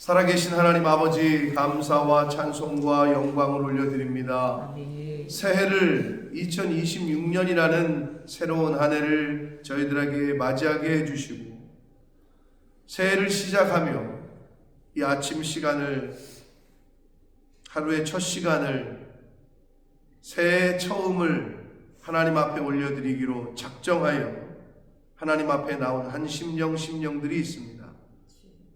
살아계신 하나님 아버지, 감사와 찬송과 영광을 올려드립니다. 아멘. 새해를 2026년이라는 새로운 한 해를 저희들에게 맞이하게 해주시고, 새해를 시작하며 이 아침 시간을, 하루의 첫 시간을, 새해 처음을 하나님 앞에 올려드리기로 작정하여 하나님 앞에 나온 한 심령들이 있습니다.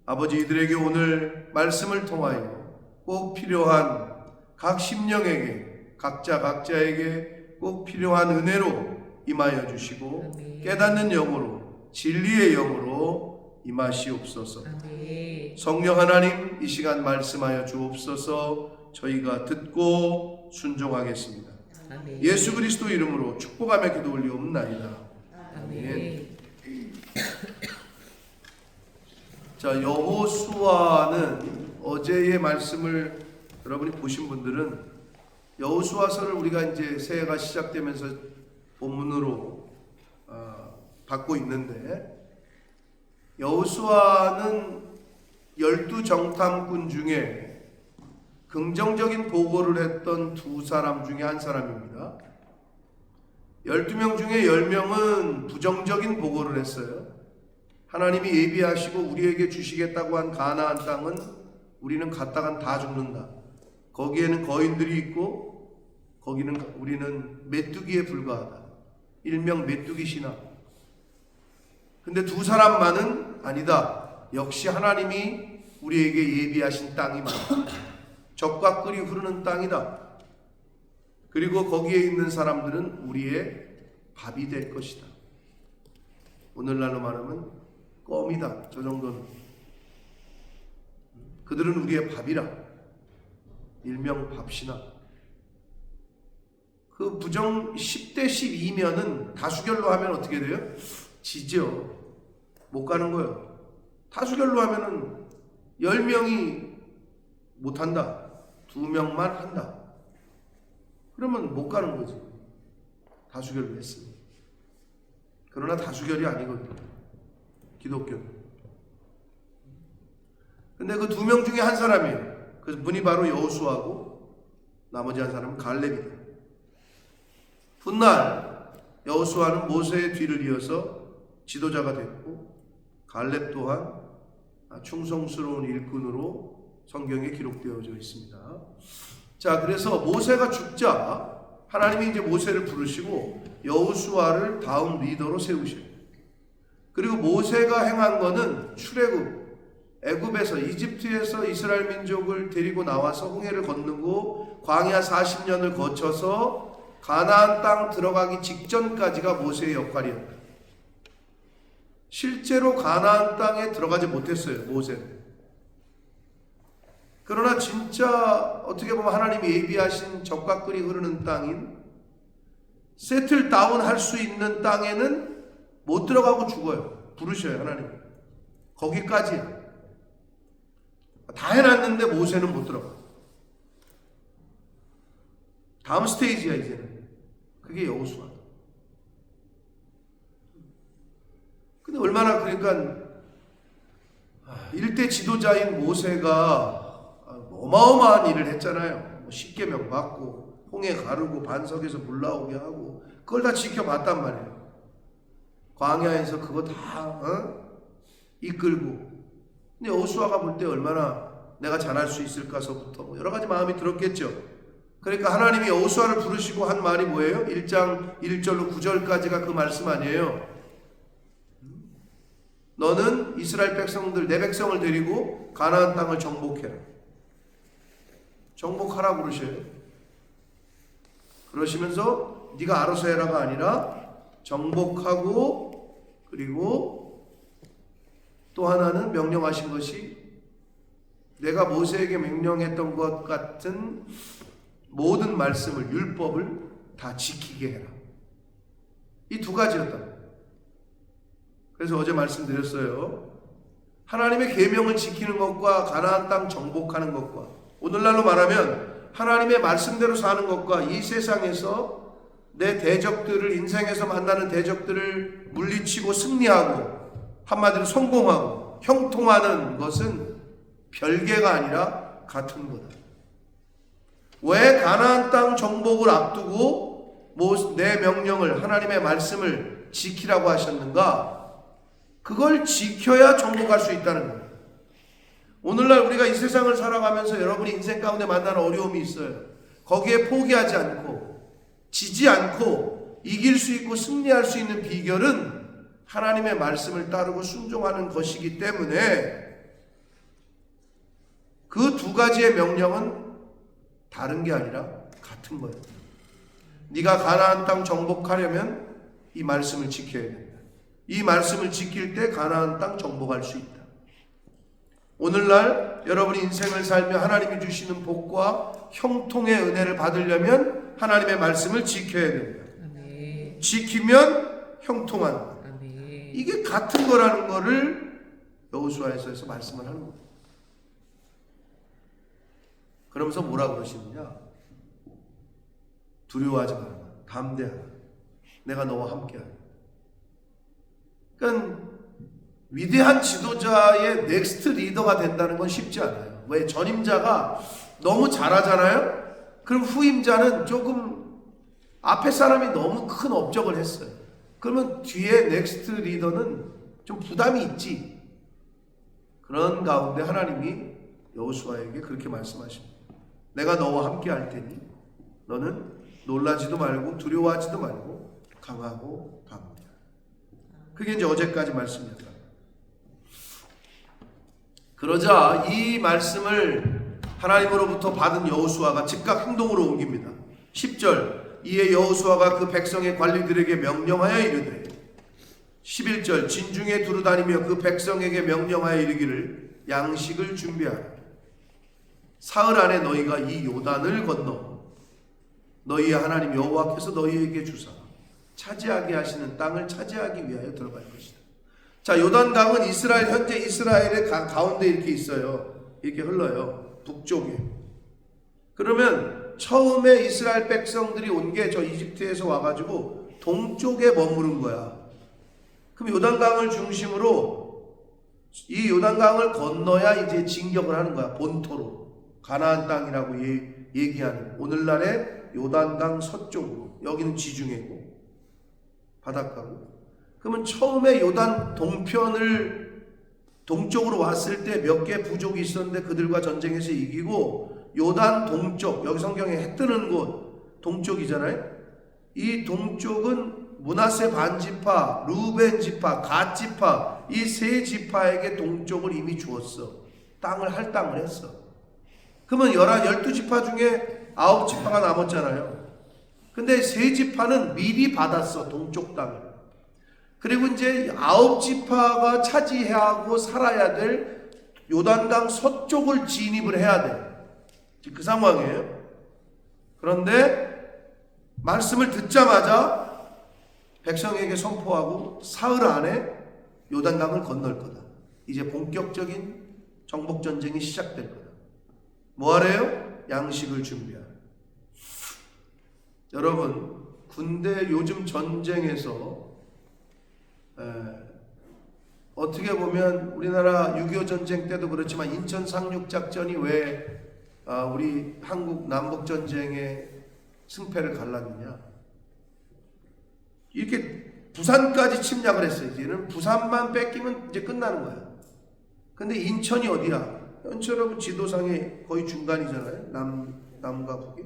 아버지, 이들에게 오늘 말씀을 통하여 꼭 필요한 각 심령에게, 각자에게 꼭 필요한 은혜로 임하여 주시고, 아멘. 깨닫는 영으로, 진리의 영으로 임하시옵소서. 아멘. 성령 하나님, 이 시간 말씀하여 주옵소서. 저희가 듣고 순종하겠습니다. 아멘. 예수 그리스도 이름으로 축복하며 기도 올리옵나이다. 아멘. 자, 여호수아는 어제의 말씀을 여러분이 보신 분들은 여호수아서를 우리가 이제 새해가 시작되면서 본문으로 받고 있는데, 여호수아는 12정탐꾼 중에 긍정적인 보고를 했던 두 사람 중에 한 사람입니다. 12명 중에 10명은 부정적인 보고를 했어요. 하나님이 예비하시고 우리에게 주시겠다고 한 가나안 땅은 우리는 갔다간 다 죽는다. 거기에는 거인들이 있고 우리는 메뚜기에 불과하다. 일명 메뚜기 신앙. 근데 두 사람만은 아니다. 역시 하나님이 우리에게 예비하신 땅이 많다. 젖과 꿀이 흐르는 땅이다. 그리고 거기에 있는 사람들은 우리의 밥이 될 것이다. 오늘날로 말하면 껌이다. 저 정도는. 그들은 우리의 밥이라. 일명 밥신앙. 그 부정 10대 12면은 다수결로 하면 어떻게 돼요? 지죠. 못 가는 거예요. 다수결로 하면은 10명이 못한다. 2명만 한다. 그러면 못 가는 거지. 다수결로 했으니. 그러나 다수결이 아니거든요. 기독교는. 근데 그 2명 중에 한 사람이에요. 그 분이 바로 여호수아고, 나머지 한 사람은 갈렙이다. 훗날 여호수아는 모세의 뒤를 이어서 지도자가 됐고, 갈렙 또한 충성스러운 일꾼으로 성경에 기록되어져 있습니다. 자, 그래서 모세가 죽자 하나님이 이제 모세를 부르시고 여호수아를 다음 리더로 세우셔요. 그리고 모세가 행한 거는 출애굽, 애굽에서, 이집트에서 이스라엘 민족을 데리고 나와서 홍해를 건너고 광야 40년을 거쳐서 가나안 땅 들어가기 직전까지가 모세의 역할이었다. 실제로 가나안 땅에 들어가지 못했어요, 모세는. 그러나 진짜 어떻게 보면 하나님이 예비하신 젖과 꿀이 흐르는 땅인, 세틀 다운 할 수 있는 땅에는 못 들어가고 죽어요. 부르셔요, 하나님. 거기까지야. 다 해놨는데 모세는 못 들어가. 다음 스테이지야, 이제는. 그게 여호수아. 근데 얼마나, 그러니까 일대 지도자인 모세가 어마어마한 일을 했잖아요. 십계명 받고 홍해 가르고 반석에서 물 나오게 하고 그걸 다 지켜봤단 말이에요. 광야에서 그거 다 이끌고. 근데 여호수아가 볼 때 얼마나 내가 잘할 수 있을까서부터 뭐 여러 가지 마음이 들었겠죠. 그러니까 하나님이 여호수아를 부르시고 한 말이 뭐예요? 1장 1절로 9절까지가 그 말씀 아니에요. 너는 이스라엘 백성들, 내 백성을 데리고 가나안 땅을 정복해라. 정복하라 그러셔요. 그러시면서 네가 알아서 해라가 아니라 정복하고, 그리고 또 하나는 명령하신 것이 내가 모세에게 명령했던 것 같은 모든 말씀을, 율법을 다 지키게 해라. 이 두 가지였다. 그래서 어제 말씀드렸어요. 하나님의 계명을 지키는 것과 가나안 땅 정복하는 것과, 오늘날로 말하면 하나님의 말씀대로 사는 것과 이 세상에서 내 대적들을, 인생에서 만나는 대적들을 물리치고 승리하고 한마디로 성공하고 형통하는 것은 별개가 아니라 같은 거다. 왜 가나안 땅 정복을 앞두고 내 명령을, 하나님의 말씀을 지키라고 하셨는가? 그걸 지켜야 정복할 수 있다는 거예요. 오늘날 우리가 이 세상을 살아가면서 여러분이 인생 가운데 만나는 어려움이 있어요. 거기에 포기하지 않고 지지 않고 이길 수 있고 승리할 수 있는 비결은 하나님의 말씀을 따르고 순종하는 것이기 때문에 그 두 가지의 명령은 다른 게 아니라 같은 거예요. 네가 가나안 땅 정복하려면 이 말씀을 지켜야 된다. 이 말씀을 지킬 때 가나안 땅 정복할 수 있다. 오늘날 여러분이 인생을 살며 하나님이 주시는 복과 형통의 은혜를 받으려면 하나님의 말씀을 지켜야 된다. 아멘. 지키면 형통한다. 아멘. 이게 같은 거라는 거를 여호수아에서 말씀을 하는 거예요. 그러면서 뭐라 그러시느냐? 두려워하지 마라. 담대하라. 내가 너와 함께하리. 그러니까 위대한 지도자의 넥스트 리더가 된다는 건 쉽지 않아요. 왜? 전임자가 너무 잘하잖아요? 그럼 후임자는 조금 앞에 사람이 너무 큰 업적을 했어요. 그러면 뒤에 넥스트 리더는 좀 부담이 있지. 그런 가운데 하나님이 여호수아에게 그렇게 말씀하십니다. 내가 너와 함께 할 테니 너는 놀라지도 말고 두려워하지도 말고 강하고 담대하라. 그게 이제 어제까지 말씀이었다. 그러자 이 말씀을 하나님으로부터 받은 여호수아가 즉각 행동으로 옮깁니다. 10절 이에 여호수아가 그 백성의 관리들에게 명령하여 이르되 11절 진중에 두루다니며 그 백성에게 명령하여 이르기를 양식을 준비하라. 사흘 안에 너희가 이 요단을 건너 너희의 하나님 여호와께서 너희에게 주사 차지하게 하시는 땅을 차지하기 위하여 들어갈 것이다. 자, 요단강은 현재 이스라엘의 가운데 이렇게 있어요. 이렇게 흘러요. 북쪽에. 그러면 처음에 이스라엘 백성들이 온 게 저 이집트에서 와가지고 동쪽에 머무른 거야. 그럼 요단강을 중심으로 이 요단강을 건너야 이제 진격을 하는 거야. 본토로. 가나안 땅이라고 얘기하는 오늘날의 요단강 서쪽으로. 여기는 지중해고 바닷가고. 그러면 처음에 요단 동편을 동쪽으로 왔을 때 몇 개 부족이 있었는데 그들과 전쟁에서 이기고 요단 동쪽, 여기 성경에 해 뜨는 곳 동쪽이잖아요. 이 동쪽은 므낫세 반지파, 루벤 지파, 갓 지파 이 세 지파에게 동쪽을 이미 주었어. 땅을 할당을 했어. 그러면 12지파 중에 9지파가 남았잖아요. 근데 세 지파는 미리 받았어. 동쪽 땅을. 그리고 이제 9지파가 차지해야 하고 살아야 될 요단강 서쪽을 진입을 해야 돼. 그 상황이에요. 그런데 말씀을 듣자마자 백성에게 선포하고 사흘 안에 요단강을 건널 거다. 이제 본격적인 정복전쟁이 시작될 거다. 뭐 하래요? 양식을 준비하라. 여러분, 군대 요즘 전쟁에서 어떻게 보면 우리나라 6.25 전쟁 때도 그렇지만 인천 상륙작전이 왜 우리 한국 남북전쟁의 승패를 갈랐느냐. 이렇게 부산까지 침략을 했어요. 이제는 부산만 뺏기면 이제 끝나는 거야. 근데 인천이 어디야? 인천은 지도상에 거의 중간이잖아요. 남과 북에.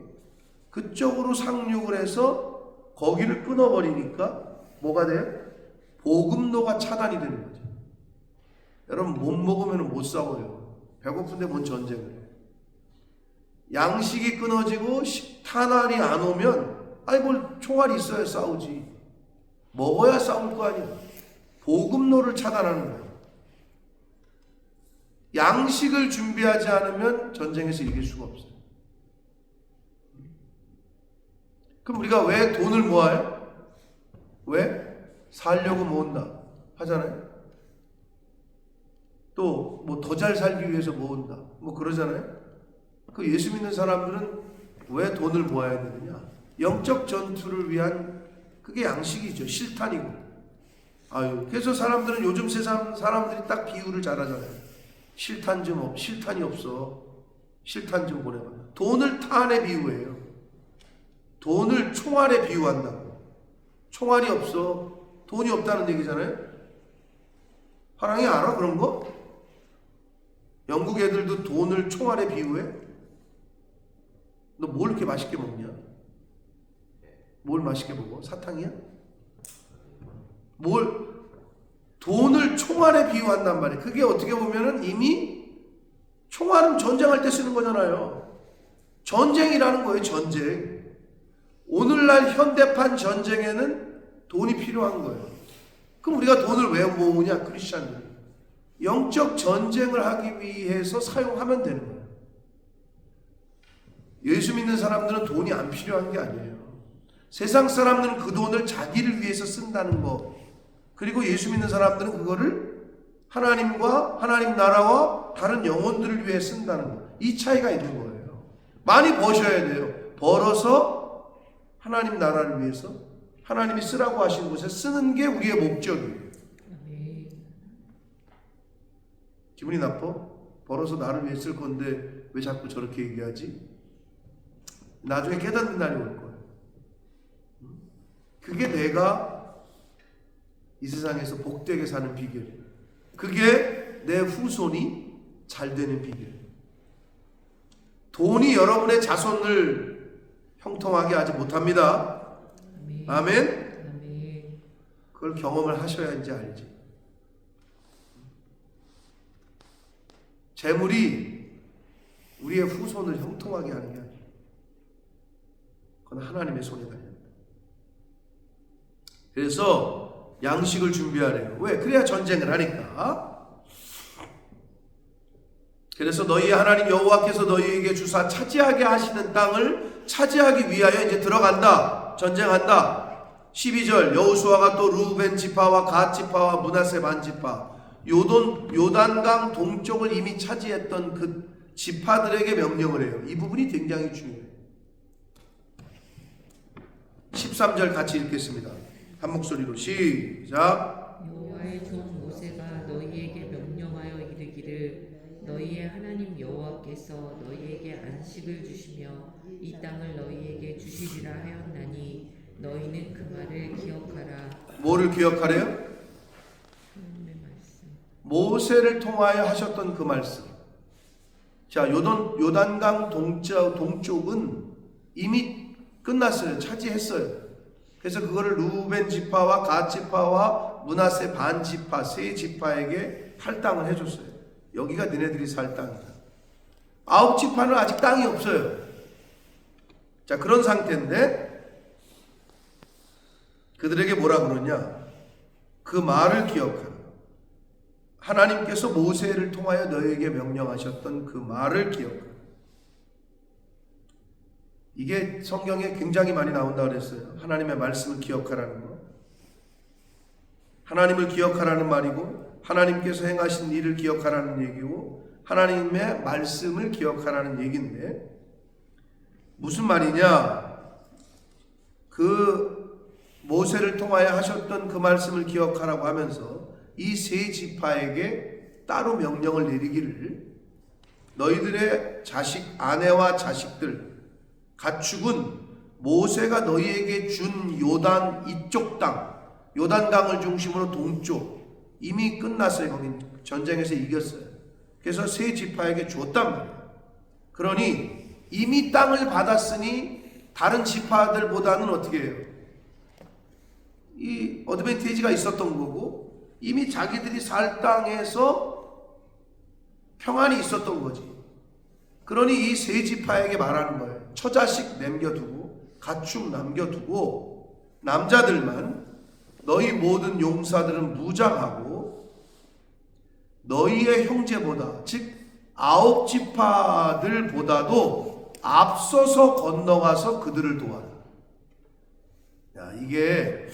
그쪽으로 상륙을 해서 거기를 끊어버리니까 뭐가 돼요? 보급로가 차단이 되는 거죠. 여러분, 못 먹으면 못 싸워요. 배고픈데 뭔 전쟁을 해요. 양식이 끊어지고 식탄알이 안 오면 아니 뭘 총알이 있어야 싸우지. 먹어야 싸울 거 아니야. 보급로를 차단하는 거예요. 양식을 준비하지 않으면 전쟁에서 이길 수가 없어요. 그럼 우리가 왜 돈을 모아요? 왜? 살려고 모은다 하잖아요. 또 뭐 더 잘 살기 위해서 모은다 뭐 그러잖아요. 그 예수 믿는 사람들은 왜 돈을 모아야 되느냐? 영적 전투를 위한 그게 양식이죠. 실탄이고. 그래서 사람들은 요즘 세상 사람들이 딱 비유를 잘하잖아요. 실탄이 없어. 실탄 좀 보내봐. 돈을 탄에 비유해요. 돈을 총알에 비유한다고. 총알이 없어. 돈이 없다는 얘기잖아요. 화랑이 알아 그런 거? 영국 애들도 돈을 총알에 비유해? 너 뭘 이렇게 맛있게 먹냐? 뭘 맛있게 먹어? 사탕이야? 돈을 총알에 비유한단 말이에요. 그게 어떻게 보면은 이미 총알은 전쟁할 때 쓰는 거잖아요. 전쟁이라는 거예요, 전쟁. 오늘날 현대판 전쟁에는 돈이 필요한 거예요. 그럼 우리가 돈을 왜 모으냐? 크리스찬들. 영적 전쟁을 하기 위해서 사용하면 되는 거예요. 예수 믿는 사람들은 돈이 안 필요한 게 아니에요. 세상 사람들은 그 돈을 자기를 위해서 쓴다는 거. 그리고 예수 믿는 사람들은 그거를 하나님과 하나님 나라와 다른 영혼들을 위해 쓴다는 거. 이 차이가 있는 거예요. 많이 버셔야 돼요. 벌어서 하나님 나라를 위해서 하나님이 쓰라고 하신 곳에 쓰는 게 우리의 목적이에요. 기분이 나빠? 벌어서 나를 위해 쓸 건데 왜 자꾸 저렇게 얘기하지? 나중에 깨닫는 날이 올 거예요. 그게 내가 이 세상에서 복되게 사는 비결이에요. 그게 내 후손이 잘 되는 비결이에요. 돈이 여러분의 자손을 형통하게 하지 못합니다. 아멘. 그걸 경험을 하셔야 이제 알지. 재물이 우리의 후손을 형통하게 하는 게 아니에요. 그건 하나님의 손에 달린다. 그래서 양식을 준비하래요. 왜? 그래야 전쟁을 하니까. 그래서 너희 하나님 여호와께서 너희에게 주사 차지하게 하시는 땅을 차지하기 위하여 이제 들어간다. 전쟁한다. 12절 여호수아가 또 루벤 지파와 갓 지파와 므낫세 반 지파 요단강 동쪽을 이미 차지했던 그 지파들에게 명령을 해요. 이 부분이 굉장히 중요해요. 13절 같이 읽겠습니다. 한 목소리로 시작. 여호와의 종 모세가 너희에게 명령하여 이르기를 너희의 하나님 여호와께서 너희에게 안식을 주시며 이 땅을 너희에게 주시리라 하였나니 너희는 그 말을 기억하라. 뭐를 기억하래요? 모세를 통하여 하셨던 그 말씀. 자, 요단강 동쪽은 이미 끝났어요. 차지했어요. 그래서 그거를 루벤 지파와 갓 지파와 므낫세 반 지파 세 지파에게 할당을 해줬어요. 여기가 너네들이 살 땅이다. 9지파는 아직 땅이 없어요. 자, 그런 상태인데 그들에게 뭐라 그러냐? 그 말을 기억하라. 하나님께서 모세를 통하여 너에게 명령하셨던 그 말을 기억하라. 이게 성경에 굉장히 많이 나온다고 그랬어요. 하나님의 말씀을 기억하라는 거. 하나님을 기억하라는 말이고 하나님께서 행하신 일을 기억하라는 얘기고 하나님의 말씀을 기억하라는 얘기인데 무슨 말이냐? 그 모세를 통하여 하셨던 그 말씀을 기억하라고 하면서 이 세 지파에게 따로 명령을 내리기를 너희들의 아내와 자식들 가축은 모세가 너희에게 준 요단 이쪽 땅, 요단강을 중심으로 동쪽 이미 끝났어요. 거긴 전쟁에서 이겼어요. 그래서 세 지파에게 줬단 말이에요. 그러니 이미 땅을 받았으니 다른 지파들보다는 어떻게 해요? 이 어드밴티지가 있었던 거고 이미 자기들이 살 땅에서 평안이 있었던 거지. 그러니 이 세 지파에게 말하는 거예요. 처자식 남겨두고 가축 남겨두고 남자들만 너희 모든 용사들은 무장하고 너희의 형제보다 즉 9지파들보다도 앞서서 건너가서 그들을 도와라. 야, 이게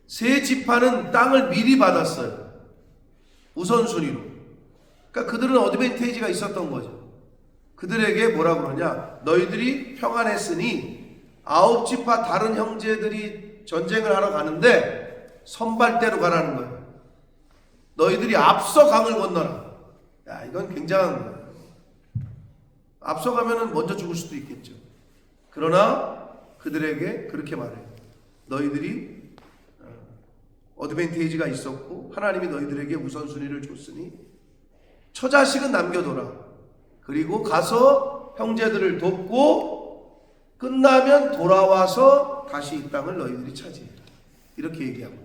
세 지파는 땅을 미리 받았어요. 우선순위로. 그러니까 그들은 어드밴티지가 있었던 거죠. 그들에게 뭐라 그러냐? 너희들이 평안했으니 9지파 다른 형제들이 전쟁을 하러 가는데 선발대로 가라는 거예요. 너희들이 앞서 강을 건너라. 야, 이건 굉장한 거예요. 앞서가면은 먼저 죽을 수도 있겠죠. 그러나 그들에게 그렇게 말해요. 너희들이 어드밴티지가 있었고 하나님이 너희들에게 우선순위를 줬으니 처자식은 남겨둬라. 그리고 가서 형제들을 돕고 끝나면 돌아와서 다시 이 땅을 너희들이 차지해라. 이렇게 얘기합니다.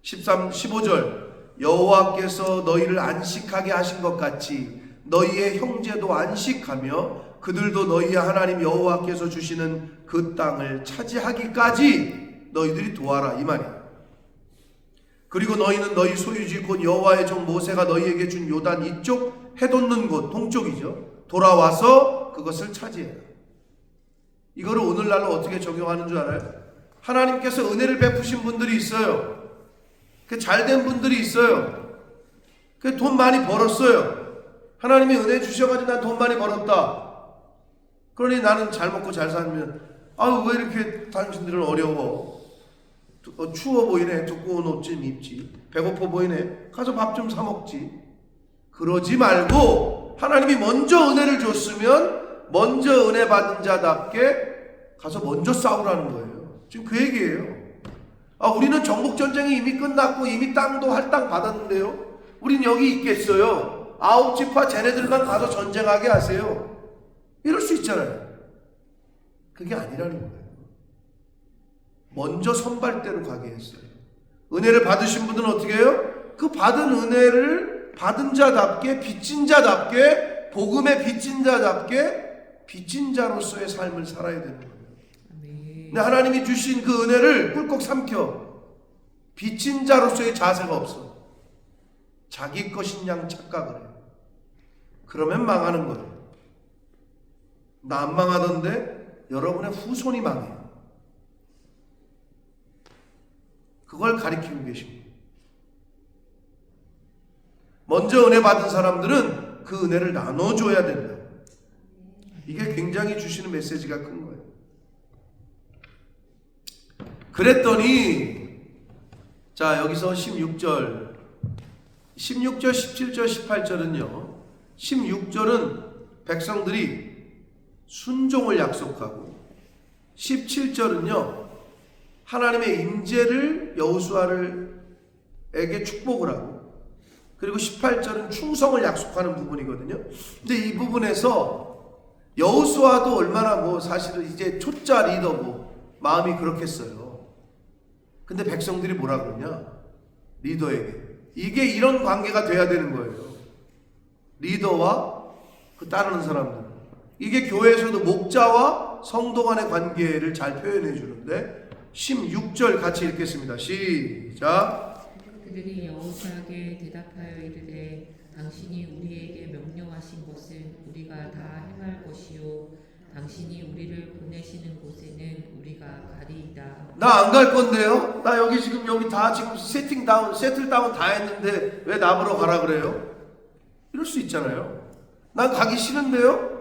15절 여호와께서 너희를 안식하게 하신 것 같이 너희의 형제도 안식하며 그들도 너희의 하나님 여호와께서 주시는 그 땅을 차지하기까지 너희들이 도와라 이 말이야. 그리고 너희는 너희 소유지 곧 여호와의 종 모세가 너희에게 준 요단 이쪽 해돋는 곳 동쪽이죠. 돌아와서 그것을 차지해라. 이거를 오늘날로 어떻게 적용하는 줄 알아요? 하나님께서 은혜를 베푸신 분들이 있어요. 잘된 분들이 있어요. 돈 많이 벌었어요. 하나님이 은혜 주셔가지고 난 돈 많이 벌었다. 그러니 나는 잘 먹고 잘 살면 아유 왜 이렇게 당신들은 어려워. 추워 보이네. 두꺼운 옷 좀 입지. 배고파 보이네. 가서 밥 좀 사 먹지. 그러지 말고 하나님이 먼저 은혜를 줬으면 먼저 은혜 받은 자답게 가서 먼저 싸우라는 거예요. 지금 그 얘기예요. 우리는 정복전쟁이 이미 끝났고 이미 땅도 할당 받았는데요. 우린 여기 있겠어요. 9지파 쟤네들만 가서 전쟁하게 하세요. 이럴 수 있잖아요. 그게 아니라는 거예요. 먼저 선발대로 가게 했어요. 은혜를 받으신 분들은 어떻게 해요? 그 받은 은혜를 받은 자답게 빚진 자답게 복음의 빚진 자답게 빚진 자로서의 삶을 살아야 되는 거예요. 근데 하나님이 주신 그 은혜를 꿀꺽 삼켜 빚진 자로서의 자세가 없어. 자기 것인 양 착각을 해요. 그러면 망하는 거예요. 나 안 망하던데 여러분의 후손이 망해요. 그걸 가리키고 계십니다. 먼저 은혜 받은 사람들은 그 은혜를 나눠줘야 된다. 이게 굉장히 주시는 메시지가 큰 거예요. 그랬더니 자 여기서 16절 17절 18절은요 16절은 백성들이 순종을 약속하고 17절은요 하나님의 임재를 여호수아에게 축복을 하고 그리고 18절은 충성을 약속하는 부분이거든요. 근데 이 부분에서 여호수아도 얼마나 사실은 이제 초짜 리더고 마음이 그렇겠어요. 근데 백성들이 뭐라 그러냐? 리더에게. 이게 이런 관계가 돼야 되는 거예요. 리더와 그 따르는 사람들. 이게 교회에서도 목자와 성도 간의 관계를 잘 표현해 주는데 16절 같이 읽겠습니다. 시작. 그들이 여호수아에게 대답하여 이르되 당신이 우리에게 명령하신 것은 우리가 다 행할 것이요 당신이 우리를 보내시는 곳에는 우리가 가리이다. 나 안 갈 건데요? 나 여기 다 지금 세틀 다운 다 했는데 왜 나보러 가라 그래요? 이럴 수 있잖아요. 난 가기 싫은데요?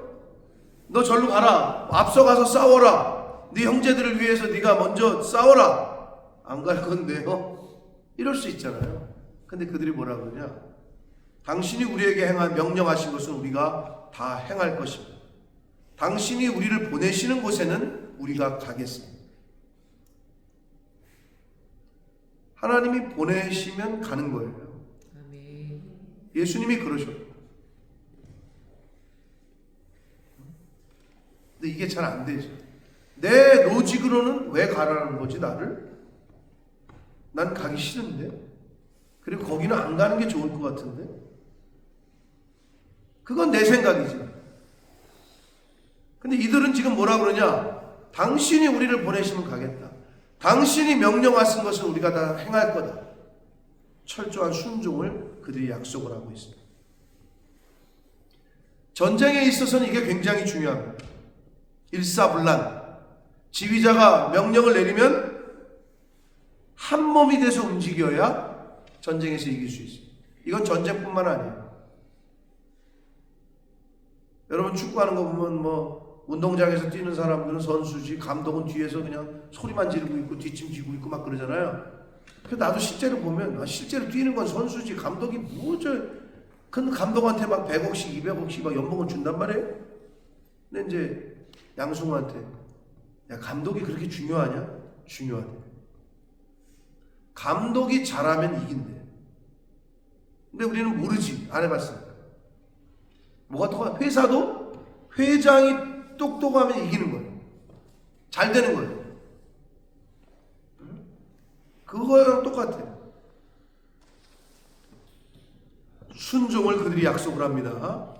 너 절로 가라. 앞서가서 싸워라. 네 형제들을 위해서 네가 먼저 싸워라. 안 갈 건데요? 이럴 수 있잖아요. 근데 그들이 뭐라 그러냐? 당신이 우리에게 명령하신 것은 우리가 다 행할 것입니다. 당신이 우리를 보내시는 곳에는 우리가 가겠습니다. 하나님이 보내시면 가는 거예요. 아멘. 예수님이 그러셨고. 근데 이게 잘 안 되죠. 내 로직으로는 왜 가라는 거지 나를? 난 가기 싫은데. 그리고 거기는 안 가는 게 좋을 것 같은데. 그건 내 생각이지. 근데 이들은 지금 뭐라 그러냐? 당신이 우리를 보내시면 가겠다. 당신이 명령하신 것은 우리가 다 행할 거다. 철저한 순종을 그들이 약속을 하고 있습니다. 전쟁에 있어서는 이게 굉장히 중요합니다. 일사불란. 지휘자가 명령을 내리면 한 몸이 돼서 움직여야 전쟁에서 이길 수 있습니다. 이건 전쟁뿐만 아니에요. 여러분 축구하는 거 보면 운동장에서 뛰는 사람들은 선수지 감독은 뒤에서 그냥 소리만 지르고 있고 뒷짐 지고 있고 막 그러잖아요. 그 나도 실제로 보면 실제로 뛰는 건 선수지 감독이 큰 감독한테 막 100억씩 200억씩 막 연봉을 준단 말이에요. 근데 이제 양승호한테 야 감독이 그렇게 중요하냐? 중요하대. 감독이 잘하면 이긴대. 근데 우리는 모르지. 안 해봤으니까. 뭐가 똑같아? 회사도 회장이 똑똑하면 이기는 거예요. 잘 되는 거예요. 그거랑 똑같아요. 순종을 그들이 약속을 합니다.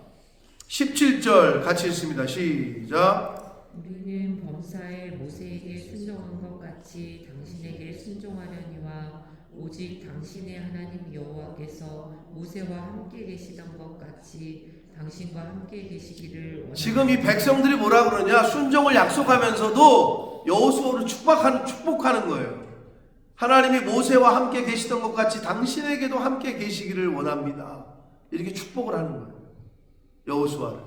17절 같이 읽습니다. 시작. 우리는 범사에 모세에게 순종한 것 같이 당신에게 순종하려니와 오직 당신의 하나님 여호와께서 모세와 함께 계시던 것 같이 당신과 함께 계시기를 원합니다. 지금 이 백성들이 뭐라 그러냐? 순종을 약속하면서도 여호수아를 축복하는 거예요. 하나님이 모세와 함께 계시던 것 같이 당신에게도 함께 계시기를 원합니다. 이렇게 축복을 하는 거예요. 여호수아를,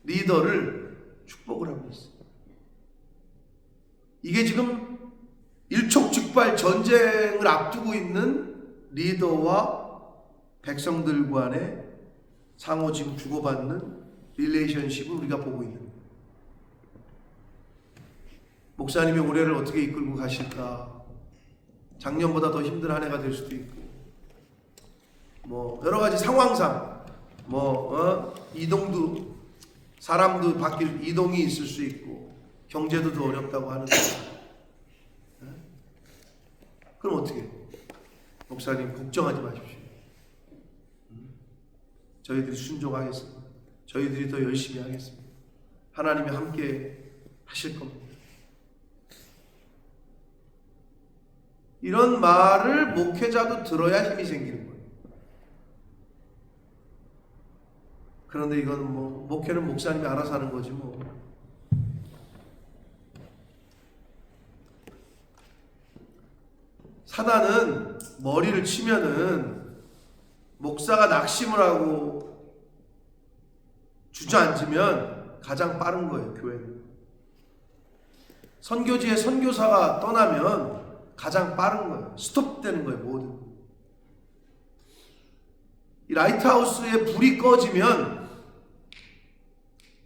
리더를 축복을 하고 있어요. 이게 지금 일촉즉발 전쟁을 앞두고 있는 리더와 백성들 간의 상호 지금 주고받는 릴레이션십을 우리가 보고 있는 거예요. 목사님이 올해를 어떻게 이끌고 가실까? 작년보다 더 힘든 한 해가 될 수도 있고, 뭐 여러 가지 상황상 이동도 사람도 바뀔 이동이 있을 수 있고 경제도 더 어렵다고 하는데 그럼 어떻게 해요? 목사님 걱정하지 마십시오. 저희들이 순종하겠습니다. 저희들이 더 열심히 하겠습니다. 하나님이 함께 하실 겁니다. 이런 말을 목회자도 들어야 힘이 생기는 거예요. 그런데 이건 뭐 목회는 목사님이 알아서 하는 거지 뭐. 사단은 머리를 치면은 목사가 낙심을 하고 주저앉으면 가장 빠른 거예요, 교회는. 선교지에 선교사가 떠나면 가장 빠른 거예요. 스톱되는 거예요, 모든. 이 라이트하우스에 불이 꺼지면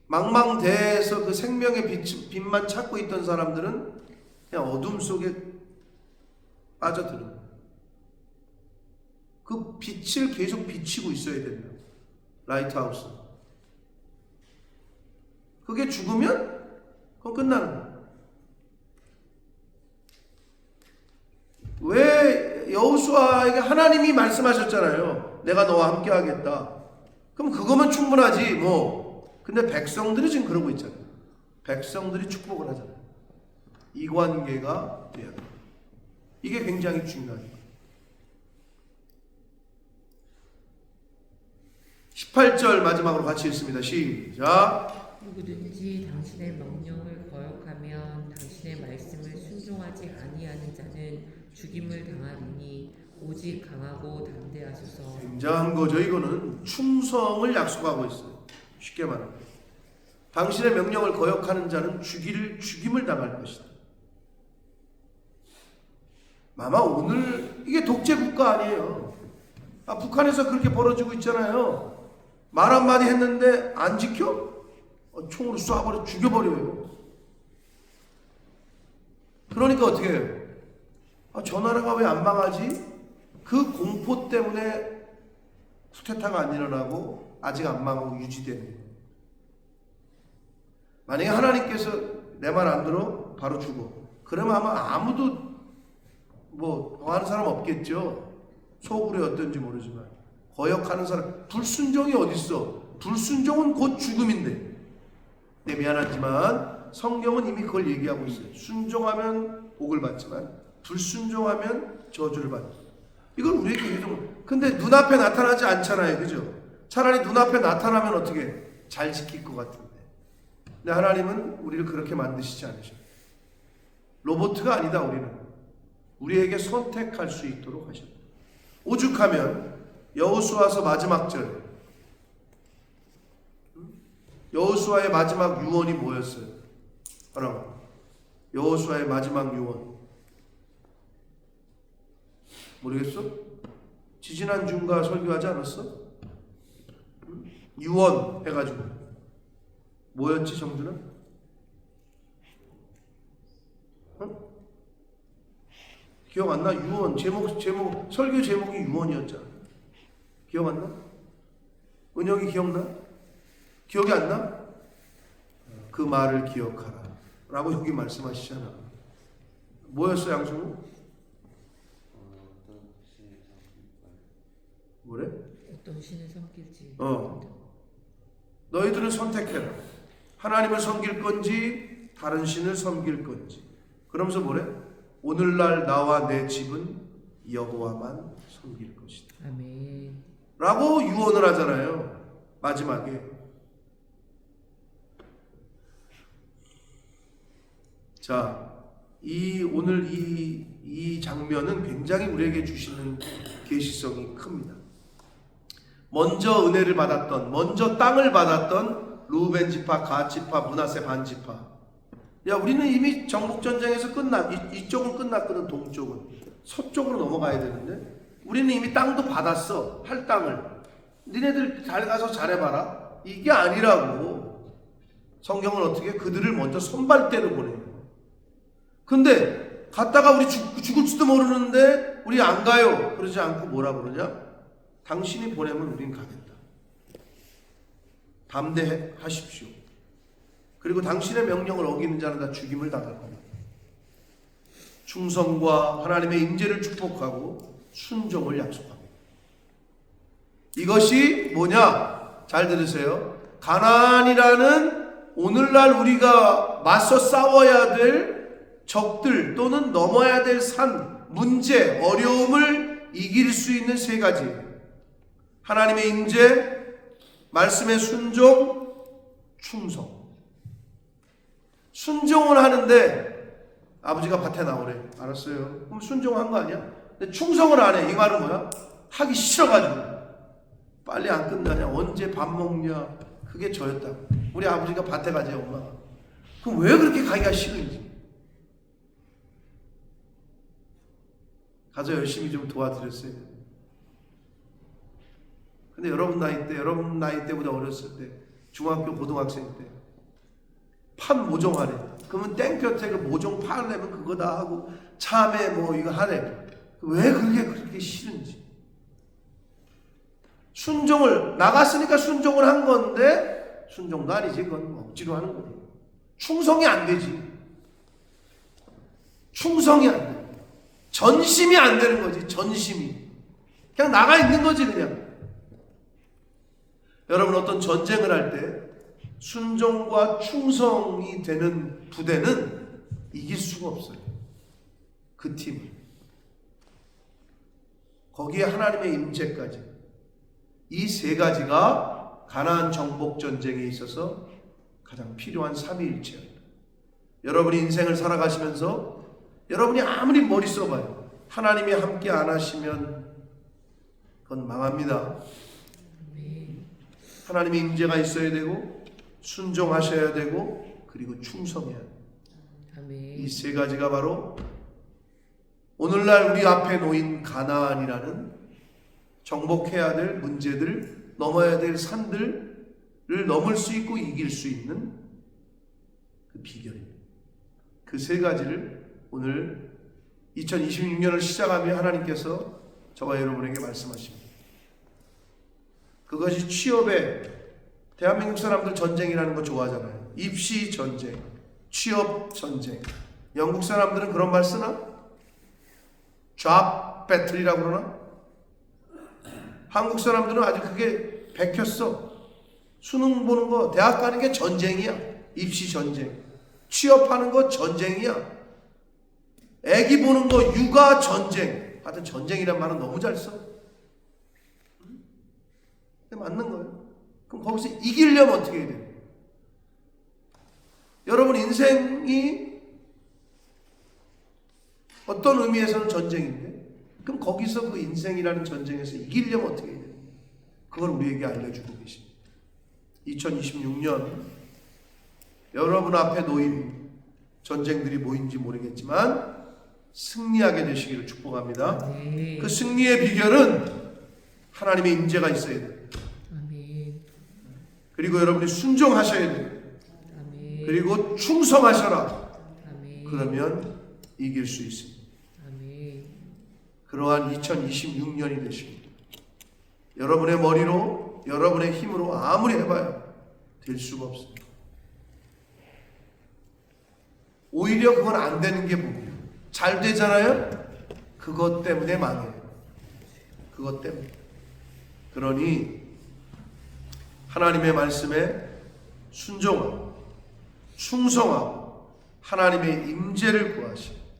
망망대해에서 그 생명의 빛만 찾고 있던 사람들은 그냥 어둠 속에 빠져드는 거예요. 그 빛을 계속 비치고 있어야 된다. 라이트하우스. 그게 죽으면 그건 끝나는 거예요. 왜 여호수아에게 하나님이 말씀하셨잖아요. 내가 너와 함께 하겠다. 그럼 그거면 충분하지 뭐. 근데 백성들이 지금 그러고 있잖아요. 백성들이 축복을 하잖아요. 이 관계가 돼야 돼요. 이게 굉장히 중요해요. 18절 마지막으로 같이 읽습니다. 시작. 누구든지 당신의 명령을 거역하면 당신의 말씀을 순종하지 아니하는 자는 죽임을 당하리니 오직 강하고 담대하소서. 굉장한 거죠. 이거는 충성을 약속하고 있어요. 쉽게 말하면 당신의 명령을 거역하는 자는 죽임을 당할 것이다. 아마 오늘 이게 독재 국가 아니에요. 북한에서 그렇게 벌어지고 있잖아요. 말 한마디 했는데 안 지켜? 총으로 쏴버려 죽여버려요. 그러니까 어떻게 해요? 저 나라가 왜 안 망하지? 그 공포 때문에 쿠데타가 안 일어나고 아직 안 망하고 유지되는 거예요. 만약에 하나님께서 내 말 안 들어 바로 죽어. 그러면 아마 아무도 뭐 더 하는 사람 없겠죠. 속으로 어떤지 모르지만 거역하는 사람, 불순종이 어딨어? 불순종은 곧 죽음인데. 네, 미안하지만 성경은 이미 그걸 얘기하고 있어요. 순종하면 복을 받지만 불순종하면 저주를 받는. 이걸 우리에게 해준. 근데 눈앞에 나타나지 않잖아요, 그죠? 차라리 눈앞에 나타나면 어떻게 잘 지킬 것 같은데. 근데 하나님은 우리를 그렇게 만드시지 않으셔요. 로봇가 아니다. 우리에게 선택할 수 있도록 하셨다. 오죽하면 여호수아서 마지막 절, 여호수아의 마지막 유언이 뭐였어요? 바로 여호수아의 마지막 유언. 모르겠어? 지지난주인가 설교하지 않았어? 유언 해가지고 뭐였지 정준아? 기억 안 나? 유언 제목 설교 제목이 유언이었잖아. 기억 안 나? 은영이 기억나? 기억이 안 나? 그 말을 기억하라 라고 여기 말씀하시잖아. 뭐였어 양승우? 뭐래? 어떤 신을 섬길지. 너희들은 선택해라. 하나님을 섬길 건지 다른 신을 섬길 건지. 그러면서 뭐래? 오늘날 나와 내 집은 여호와만 섬길 것이다 아멘. 라고 유언을 하잖아요. 마지막에. 자, 오늘 이 장면은 굉장히 우리에게 주시는 계시성이 큽니다. 먼저 은혜를 받았던, 먼저 땅을 받았던 루벤 지파, 갓 지파, 므낫세 반 지파. 야, 우리는 이미 정복전쟁에서 이쪽은 끝났거든. 동쪽은 서쪽으로 넘어가야 되는데 우리는 이미 땅도 받았어. 할 땅을. 니네들 잘 가서 잘해봐라. 이게 아니라고. 성경은 어떻게 그들을 먼저 선발대로 보내요. 근데 갔다가 우리 죽을지도 모르는데 우리 안 가요. 그러지 않고 뭐라 그러냐? 당신이 보내면 우린 가겠다. 담대하십시오. 그리고 당신의 명령을 어기는 자는 다 죽임을 당할 겁니다. 충성과 하나님의 임재를 축복하고 순종을 약속합니다. 이것이 뭐냐? 잘 들으세요. 가나안이라는 오늘날 우리가 맞서 싸워야 될 적들 또는 넘어야 될 산, 문제, 어려움을 이길 수 있는 세 가지. 하나님의 임재, 말씀의 순종, 충성. 순종을 하는데 아버지가 밭에 나오래. 알았어요. 그럼 순종한 거 아니야? 근데 충성을 안 해. 이 말은 뭐야? 하기 싫어가지고. 빨리 안 끝나냐? 언제 밥 먹냐? 그게 저였다. 우리 아버지가 밭에 가재 엄마가. 그럼 왜 그렇게 가기가 싫은지. 가서 열심히 좀 도와드렸어요. 근데 여러분 나이 때보다 어렸을 때, 중학교, 고등학생 때, 판 모종하래. 그러면 땡볕에 그 모종 파려면 그거 다 하고, 참외 뭐 이거 하래. 왜 그렇게 싫은지. 순종을, 나갔으니까 순종을 한 건데, 순종도 아니지. 그건 억지로 하는 거지. 충성이 안 되지. 충성이 안 돼. 전심이 안 되는 거지. 전심이. 그냥 나가 있는 거지 그냥. 여러분 어떤 전쟁을 할 때 순종과 충성이 되는 부대는 이길 수가 없어요. 그 팀은. 거기에 하나님의 임재까지. 이 세 가지가 가나안 정복 전쟁에 있어서 가장 필요한 삼위일체입니다. 여러분이 인생을 살아가시면서 여러분이 아무리 머리 써봐요. 하나님이 함께 안 하시면 그건 망합니다. 하나님의 임재가 있어야 되고 순종하셔야 되고 그리고 충성해야 돼요. 이 세 가지가 바로 오늘날 우리 앞에 놓인 가나안이라는 정복해야 될 문제들, 넘어야 될 산들을 넘을 수 있고 이길 수 있는 그 비결입니다. 그 세 가지를 오늘 2026년을 시작하며 하나님께서 저와 여러분에게 말씀하십니다. 그것이 취업에, 대한민국 사람들 전쟁이라는 거 좋아하잖아요. 입시 전쟁, 취업 전쟁. 영국 사람들은 그런 말 쓰나? 잡 배틀이라고 그러나? 한국 사람들은 아주 그게 백혔어. 수능 보는 거, 대학 가는 게 전쟁이야. 입시 전쟁. 취업하는 거 전쟁이야. 애기 보는 거 육아 전쟁. 하여튼 전쟁이란 말은 너무 잘 써. 맞는 거예요. 그럼 거기서 이기려면 어떻게 해야 돼요? 여러분 인생이 어떤 의미에서는 전쟁인데 그럼 거기서 그 인생이라는 전쟁에서 이기려면 어떻게 해야 돼요? 그걸 우리에게 알려주고 계십니다. 2026년 여러분 앞에 놓인 전쟁들이 뭐인지 모르겠지만 승리하게 되시기를 축복합니다. 아멘. 그 승리의 비결은 하나님의 임재가 있어야 돼요. 아멘. 그리고 여러분이 순종하셔야 돼요. 아멘. 그리고 충성하셔라. 아멘. 그러면 이길 수 있습니다. 아멘. 그러한 2026년이 되십니다. 여러분의 머리로, 여러분의 힘으로 아무리 해봐야 될 수가 없습니다. 오히려 그건 안 되는 게 뭐예요? 잘 되잖아요? 그것 때문에 망해요. 그것 때문에. 그러니 하나님의 말씀에 순종하고 충성하고 하나님의 임재를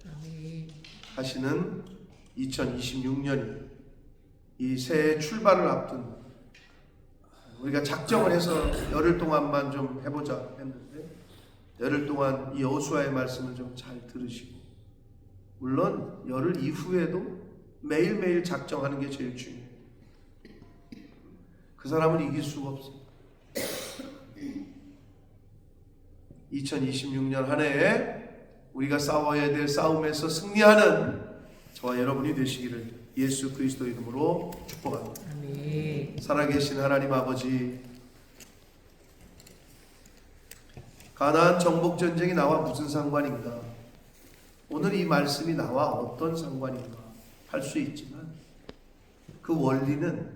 아멘. 구하시는 2026년이 이 새해 출발을 앞둔 우리가 작정을 해서 열흘 동안만 좀 해보자 했는데 열흘 동안 이 여호수아의 말씀을 좀 잘 들으시고 물론 열흘 이후에도 매일매일 작정하는 게 제일 중요해요. 그 사람은 이길 수가 없어요. 2026년 한 해에 우리가 싸워야 될 싸움에서 승리하는 저와 여러분이 되시기를 예수 그리스도 이름으로 축복합니다. 아멘. 살아계신 하나님 아버지, 가나안 정복 전쟁이 나와 무슨 상관인가? 오늘 이 말씀이 나와 어떤 상관인가 할 수 있지만 그 원리는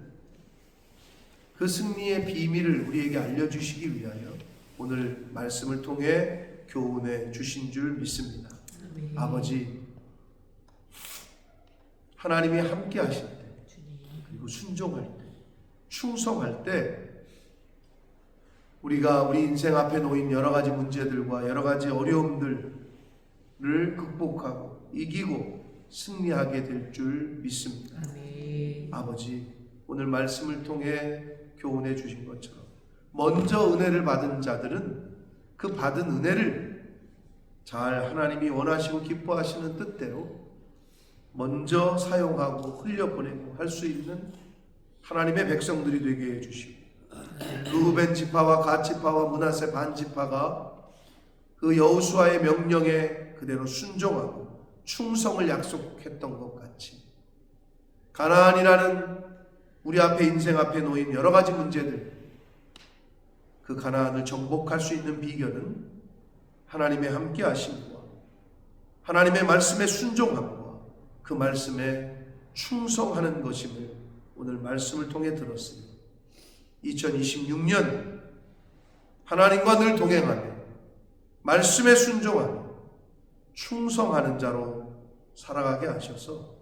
그 승리의 비밀을 우리에게 알려주시기 위하여 오늘 말씀을 통해 교훈해 주신 줄 믿습니다. 아멘. 아버지, 하나님이 함께 하실 때 주님. 그리고 순종할 때 충성할 때 우리가 우리 인생 앞에 놓인 여러 가지 문제들과 여러 가지 어려움들을 극복하고 이기고 승리하게 될 줄 믿습니다. 아멘. 아버지, 오늘 말씀을 통해 교훈해 주신 것처럼 먼저 은혜를 받은 자들은 그 받은 은혜를 잘 하나님이 원하시고 기뻐하시는 뜻대로 먼저 사용하고 흘려보내고 할 수 있는 하나님의 백성들이 되게 해주시고 루벤 지파와 갓 지파와 므낫세 반 지파가 그 여호수아의 명령에 그대로 순종하고 충성을 약속했던 것 같이 가나안이라는 우리 앞에 인생 앞에 놓인 여러 가지 문제들, 그 가나안을 정복할 수 있는 비결은 하나님의 함께 하심과 하나님의 말씀에 순종함과 그 말씀에 충성하는 것임을 오늘 말씀을 통해 들었습니다. 2026년 하나님과 늘 동행하며 말씀에 순종하며 충성하는 자로 살아가게 하셔서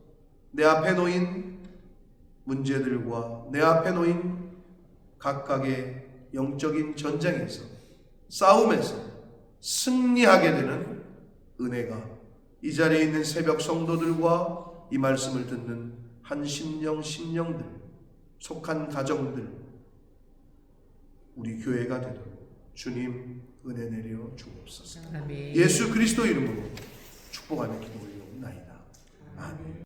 내 앞에 놓인 문제들과 내 앞에 놓인 각각의 영적인 전쟁에서 싸움에서 승리하게 되는 은혜가 이 자리에 있는 새벽 성도들과 이 말씀을 듣는 한 심령들 속한 가정들 우리 교회가 되도록 주님 은혜 내려 주옵소서. 아멘. 예수 그리스도 이름으로 축복하며 기도 올려옵나이다. 아멘.